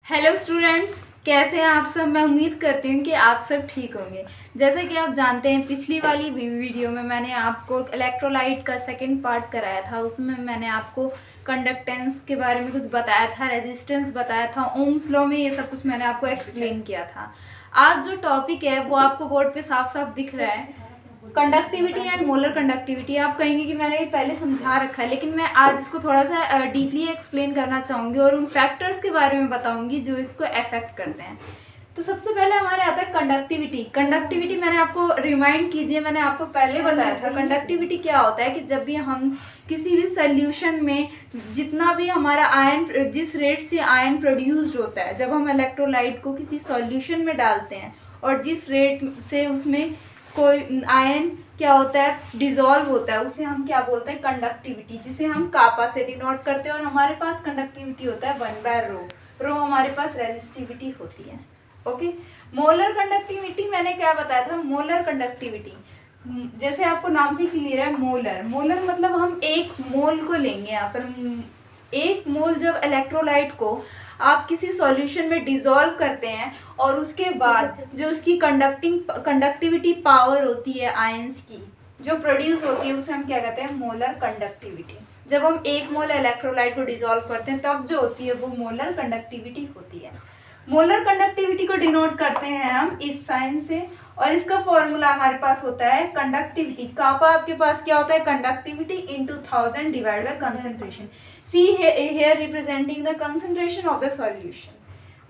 Hello students, कैसे हैं आप सब। मैं उम्मीद करती हूँ कि आप सब ठीक होंगे। जैसे कि आप जानते हैं, पिछली वाली वीडियो में मैंने आपको इलेक्ट्रोलाइट का सेकंड पार्ट कराया था। उसमें मैंने आपको कंडक्टेंस के बारे में कुछ बताया था, रेजिस्टेंस बताया था, ओम्स लॉ में ये सब कुछ मैंने आपको एक्सप्लेन किया था। आज जो टॉपिक है वो आपको बोर्ड पे साफ साफ दिख रहा है, कंडक्टिविटी एंड मोलर कंडक्टिविटी। आप कहेंगे कि मैंने ये पहले समझा रखा है, लेकिन मैं आज इसको थोड़ा सा डीपली एक्सप्लेन करना चाहूँगी और उन फैक्टर्स के बारे में बताऊँगी जो इसको अफेक्ट करते हैं। तो सबसे पहले हमारे आता है कंडक्टिविटी। कंडक्टिविटी मैंने आपको रिमाइंड कीजिए, मैंने आपको पहले बताया था कंडक्टिविटी क्या होता है कि जब भी हम किसी भी सोल्यूशन में जितना भी हमारा आयन, जिस रेट से आयन प्रोड्यूस्ड होता है, जब हम इलेक्ट्रोलाइट को किसी सॉल्यूशन में डालते हैं और जिस रेट से उसमें कोई आयन क्या होता है, डिजोल्व होता है, उसे हम क्या बोलते हैं, कंडक्टिविटी, जिसे हम कापा से डिनोट करते हैं। और हमारे पास कंडक्टिविटी होता है 1/ρ। रो हमारे पास रेजिस्टिविटी होती है। ओके, मोलर कंडक्टिविटी मैंने क्या बताया था। मोलर कंडक्टिविटी जैसे आपको नाम से क्लियर है, मोलर। मोलर मतलब हम एक मोल को लेंगे यहाँ पर। एक मोल जब इलेक्ट्रोलाइट को आप किसी सॉल्यूशन में डिसॉल्व करते हैं और उसके बाद जो उसकी कंडक्टिविटी पावर होती है आयंस की जो प्रोड्यूस होती है, उसे हम क्या कहते हैं, मोलर कंडक्टिविटी। जब हम एक मोल इलेक्ट्रोलाइट को डिसॉल्व करते हैं तब जो होती है वो मोलर कंडक्टिविटी होती है। मोलर कंडक्टिविटी को डिनोट करते हैं हम इस साइन से, और इसका फॉर्मूला हमारे पास होता है कंडक्टिविटी। कापा आपके पास क्या होता है, conductivity into 1000 divide by concentration. C here representing the concentration of the solution.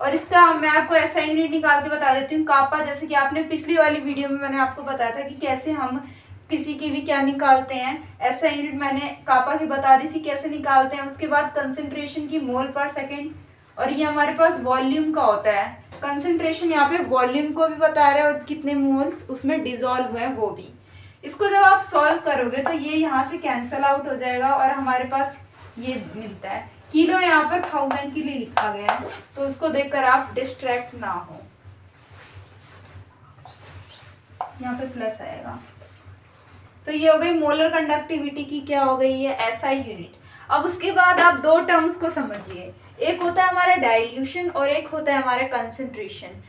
और इसका मैं आपको ऐसा यूनिट निकाल के बता देती हूँ। कापा, जैसे कि आपने पिछली वाली वीडियो में मैंने आपको बताया था कि कैसे हम किसी की भी क्या निकालते हैं, ऐसा यूनिट मैंने कापा की बता दी थी कैसे निकालते हैं। उसके बाद कंसेंट्रेशन की मोल पर सेकेंड, और ये हमारे पास वॉल्यूम का होता है। कंसेंट्रेशन यहाँ पे वॉल्यूम को भी बता रहा है और कितने मोल्स उसमें डिसॉल्व हुए हैं वो भी। इसको जब आप सॉल्व करोगे तो ये यहाँ से कैंसल आउट हो जाएगा और हमारे पास ये मिलता है। किलो यहाँ पर 1000 के लिए लिखा गया है, तो उसको देखकर आप डिस्ट्रैक्ट ना हो। यहाँ पे प्लस आएगा। तो ये हो गई मोलर कंडक्टिविटी की क्या हो गई है, एसआई यूनिट। अब उसके बाद आप दो टर्म्स को समझिए, एक होता है हमारा डाइल्यूशन और एक होता है हमारा कंसेंट्रेशन।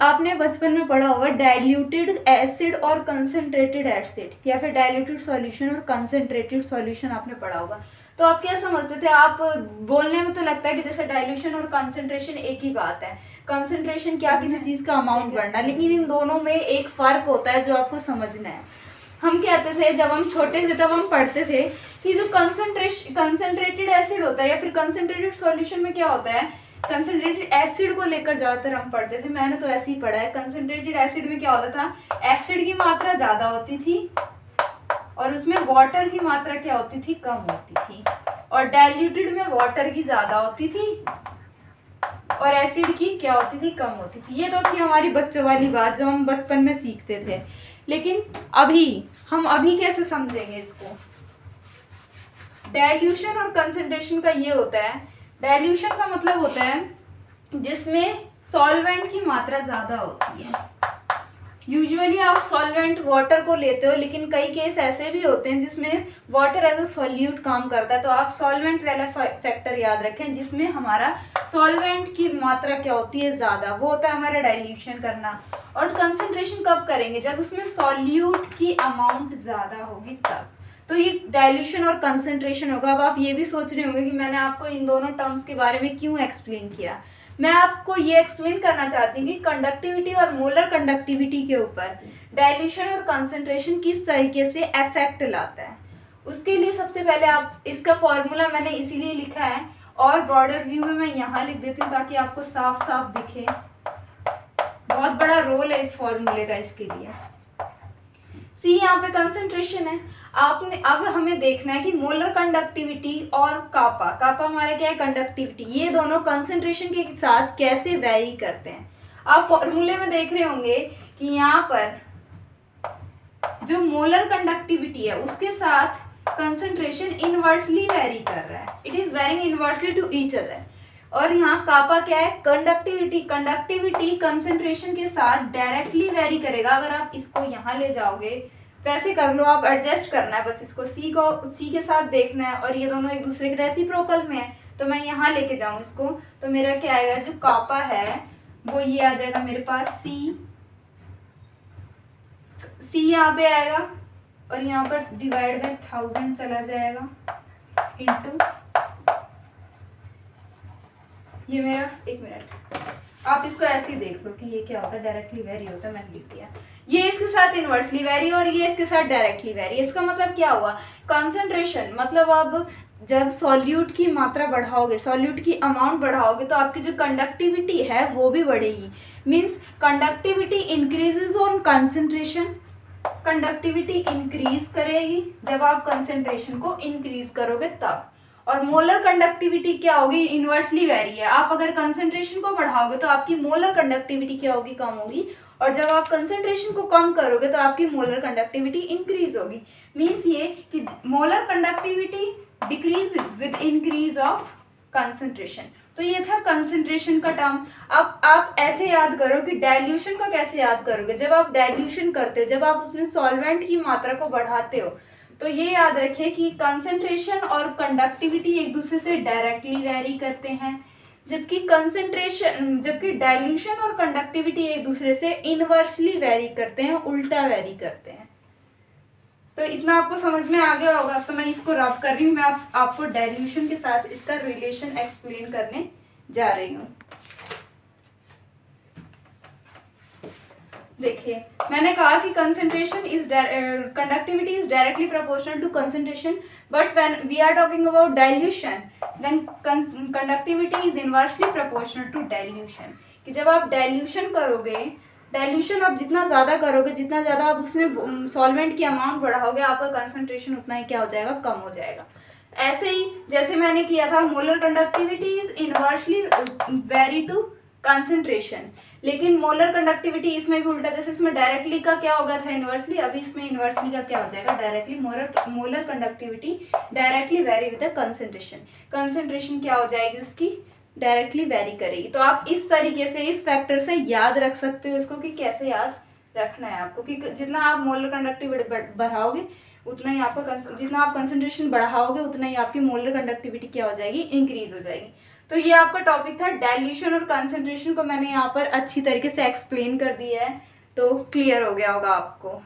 आपने बचपन में पढ़ा होगा डाइल्यूटेड एसिड और कंसेंट्रेटेड एसिड, या फिर डाइल्यूटेड सॉल्यूशन और कंसेंट्रेटेड सॉल्यूशन आपने पढ़ा होगा। तो आप क्या समझते थे, आप बोलने में तो लगता है कि जैसे डाइल्यूशन और कंसेंट्रेशन एक ही बात है। कंसेंट्रेशन क्या, किसी चीज़ का अमाउंट बढ़ना, लेकिन इन दोनों में एक फ़र्क होता है जो आपको समझना है। हम कहते थे जब हम छोटे थे तब हम पढ़ते थे कि जो कंसेंट्रेटेड एसिड होता है या फिर कंसेंट्रेटेड सॉल्यूशन में क्या होता है, कंसेंट्रेटेड एसिड को लेकर ज़्यादातर हम पढ़ते थे। मैंने तो ऐसे ही पढ़ा है। कंसेंट्रेटेड एसिड में क्या होता था, एसिड की मात्रा ज़्यादा होती थी और उसमें वाटर की मात्रा क्या होती थी, कम होती थी। और डाइल्यूटेड में वाटर की ज़्यादा होती थी और एसिड की क्या होती थी, कम होती थी। ये तो थी हमारी बच्चों वाली बात जो हम बचपन में सीखते थे। लेकिन अभी कैसे समझेंगे इसको। डाइल्यूशन और कंसंट्रेशन का ये होता है, डाइल्यूशन का मतलब होता है जिसमें सॉल्वेंट की मात्रा ज़्यादा होती है। यूजुअली आप सॉल्वेंट वाटर को लेते हो, लेकिन कई केस ऐसे भी होते हैं जिसमें वाटर एज अ सॉल्यूट काम करता है। तो आप सॉल्वेंट वाला फैक्टर याद रखें जिसमें हमारा सॉल्वेंट की मात्रा क्या होती है, ज़्यादा, वो होता है हमारा डाइल्यूशन करना। और कंसंट्रेशन कब करेंगे, जब उसमें सॉल्यूट की अमाउंट ज़्यादा होगी तब। तो ये डाइल्यूशन और कंसंट्रेशन होगा। अब आप ये भी सोच रहे होंगे कि मैंने आपको इन दोनों टर्म्स के बारे में क्यों एक्सप्लेन किया। मैं आपको ये एक्सप्लेन करना चाहती हूँ कि कंडक्टिविटी और मोलर कंडक्टिविटी के ऊपर डाइल्यूशन और कंसंट्रेशन किस तरीके से इफेक्ट लाता है। उसके लिए सबसे पहले आप इसका फॉर्मूला मैंने इसीलिए लिखा है और ब्रॉडर व्यू में मैं यहाँ लिख देती हूँ ताकि आपको साफ साफ दिखे। बहुत बड़ा रोल है इस फॉर्मूले का इसके लिए। सी यहाँ पे कंसंट्रेशन है। आपने अब हमें देखना है कि मोलर कंडक्टिविटी और कापा हमारा क्या है, कंडक्टिविटी, ये दोनों कंसंट्रेशन के साथ कैसे वेरी करते हैं। आप फॉर्मूले में देख रहे होंगे कि यहाँ पर जो मोलर कंडक्टिविटी है उसके साथ कंसंट्रेशन इनवर्सली वेरी कर रहा है। It is varying inversely to each other. और यहाँ कापा क्या है, कंडक्टिविटी कंसंट्रेशन के साथ डायरेक्टली वेरी करेगा। अगर आप इसको यहाँ ले जाओगे, वैसे कर लो, आप एडजस्ट करना है बस इसको, सी के साथ देखना है और ये दोनों एक दूसरे के रेसिप्रोकल में है तो मैं यहाँ लेके जाऊँ इसको, तो मेरा क्या आएगा, जो कापा है वो ये आ जाएगा मेरे पास सी यहाँ पे आएगा, और यहाँ पर डिवाइड बाय 1000 चला जाएगा, इंटू ये मेरा, एक मिनट आप इसको ऐसे ही देख लो कि ये क्या होता है, डायरेक्टली वेरी होता है, मैंने लिख दिया। ये इसके साथ इन्वर्सली वेरी और ये इसके साथ डायरेक्टली वेरी। इसका मतलब क्या हुआ, कंसंट्रेशन, मतलब अब जब सॉल्यूट की मात्रा बढ़ाओगे, सॉल्यूट की अमाउंट बढ़ाओगे, तो आपकी जो कंडक्टिविटी है वो भी बढ़ेगी। Means conductivity increases on concentration, conductivity increase करेगी जब आप कंसंट्रेशन को इंक्रीज करोगे तब। और मोलर कंडक्टिविटी क्या होगी, इन्वर्सली वेरी है। आप अगर कंसंट्रेशन को बढ़ाओगे तो आपकी मोलर कंडक्टिविटी क्या होगी, कम होगी, और जब आप कंसंट्रेशन को कम करोगे तो आपकी मोलर कंडक्टिविटी इंक्रीज होगी। मीन्स ये कि molar conductivity decreases with increase of concentration. तो ये था कंसंट्रेशन का टर्म। अब आप ऐसे याद करो कि डाइल्यूशन को कैसे याद करोगे, जब आप डाइल्यूशन करते हो, जब आप उसमें सॉल्वेंट की मात्रा को बढ़ाते हो, तो ये याद रखें कि कंसंट्रेशन और कंडक्टिविटी एक दूसरे से डायरेक्टली वेरी करते हैं, जबकि डाइल्यूशन और कंडक्टिविटी एक दूसरे से इनवर्सली वेरी करते हैं, उल्टा वेरी करते हैं। तो इतना आपको समझ में आ गया होगा। तो मैं इसको रब कर रही हूँ, मैं आपको डाइल्यूशन के साथ इसका रिलेशन एक्सप्लेन करने जा रही हूँ। देखिए, मैंने कहा कि concentration is conductivity is directly proportional to concentration, but when we are talking about dilution then conductivity is inversely proportional to dilution. कि जब आप डाइल्यूशन करोगे, डाइल्यूशन आप जितना ज़्यादा करोगे, जितना ज़्यादा आप उसमें सॉल्वेंट की अमाउंट बढ़ाओगे, आपका कंसंट्रेशन उतना ही क्या हो जाएगा, कम हो जाएगा। ऐसे ही जैसे मैंने किया था, molar conductivity is inversely vary to concentration, लेकिन मोलर कंडक्टिविटी इसमें भी उल्टा, जैसे इसमें डायरेक्टली का क्या हो गया था, इनवर्सली, अभी इसमें इनवर्सली का क्या हो जाएगा, directly. Molar conductivity directly very with the concentration, concentration क्या हो जाएगी उसकी, डायरेक्टली वेरी करेगी। तो आप इस तरीके से, इस फैक्टर से याद रख सकते हो इसको कि कैसे याद रखना है आपको, कि जितना आप मोलर कंडक्टिविटी बढ़ाओगे उतना ही आपका जितना आप कंसंट्रेशन बढ़ाओगे उतना ही आपकी मोलर कंडक्टिविटी क्या हो जाएगी, इंक्रीज हो जाएगी। तो ये आपका टॉपिक था। डाइल्यूशन और कंसंट्रेशन को मैंने यहाँ पर अच्छी तरीके से एक्सप्लेन कर दिया है, तो क्लियर हो गया होगा आपको।